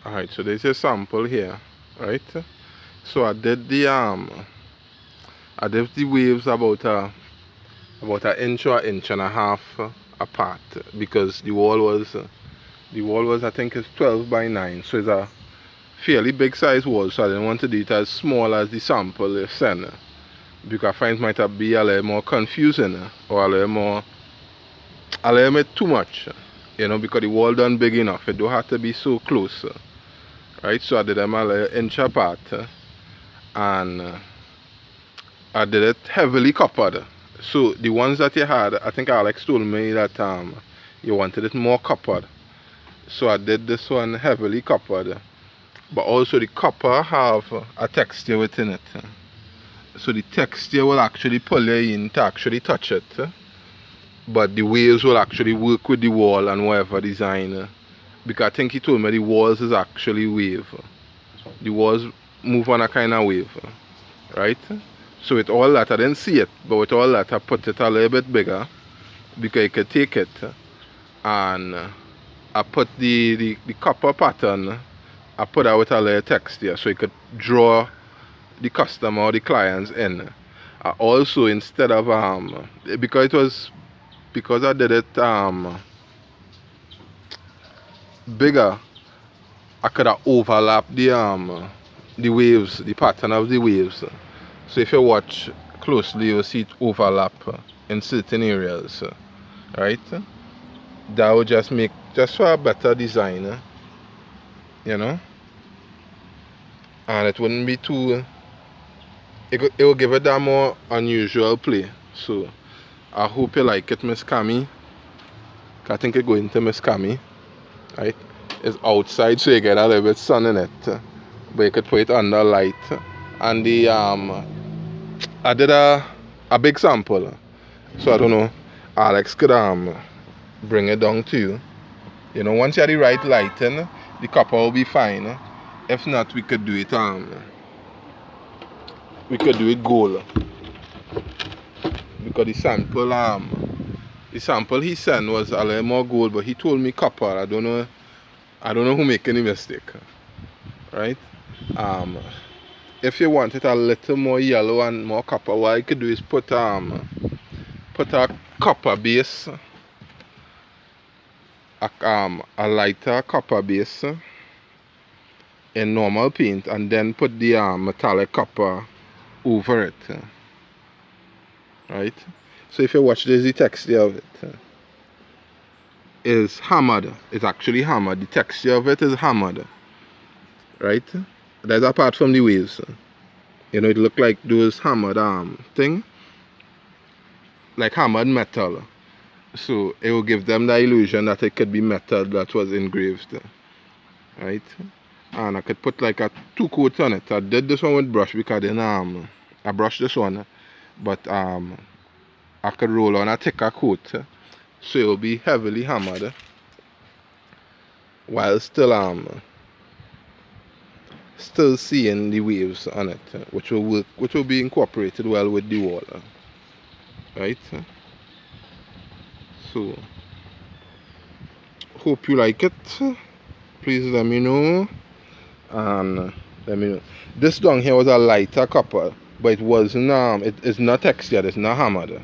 Alright, so there's a sample here, right? So I did the waves about an inch or inch and a half apart, because the wall was, I think, is 12 by 9, so it's a fairly big size wall. So I didn't want to do it as small as the sample is sent, because I find it might have be a little more confusing, or a little bit too much, because the wall done big enough. It don't have to be so close, right? So I did them a little inch apart, and I did it heavily coppered. So the ones that you had, I think Alex told me that you wanted it more coppered. So I did this one heavily coppered. But also the copper have a texture within it. So the texture will actually pull you in to actually touch it. But the waves will actually work with the wall and whatever design. Because I think he told me the walls is actually wave. The walls move on a kind of wave. Right? So with all that, I didn't see it, but with all that, I put it a little bit bigger because you could take it, and I put the copper pattern, I put out with a little texture so you could draw the customer or the clients in. I also, instead of because I did it bigger, I could have overlapped the waves, the pattern of the waves. So if you watch closely, you'll see it overlap in certain areas, right? That would just make, just for a better design, you know, and it wouldn't be too, it will give it that more unusual play. So I hope you like it, Miss Cammy. I think it's going to Miss Cammy, right? It's outside, so you get a little bit sun in it, but you could put it under light. And I did a big sample, so I don't know, Alex could bring it down to you. Once you have the right lighting, the copper will be fine. If not, we could do it gold, because the sample he sent was a little more gold, but he told me copper. I don't know who make any mistake, right? If you want it a little more yellow and more copper, what I could do is put a copper base, a lighter copper base in normal paint, and then put the metallic copper over it, right? So if you watch, there's the texture of it is hammered. It's actually hammered. The texture of it is hammered, right? That's apart from the waves. It look like those hammered thing, like hammered metal. So it will give them the illusion that it could be metal that was engraved, right? And I could put like a 2 coats on it. I did this one with brush because then I brushed this one, but I could roll on a thicker coat, so it will be heavily hammered while still seeing the waves on it, which will work, which will be incorporated well with the wall, right? So hope you like it. Please let me know, and let me know. This down here was a lighter copper, but it wasn't it is not textured, it's not hammered.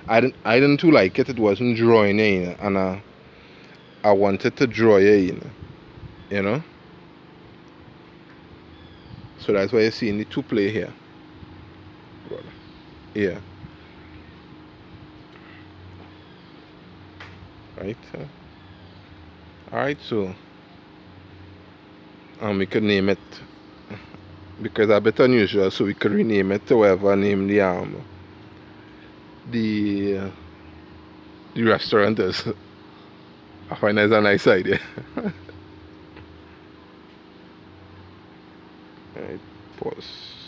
I didn't too like it. It wasn't drawing in, and I wanted to draw it in, So that's why you're seeing the two play here. Yeah. Right. Alright, so we could name it, because it's a bit unusual, so we could rename it to whatever name the restaurant is. I find that's a nice idea. Alright, pause.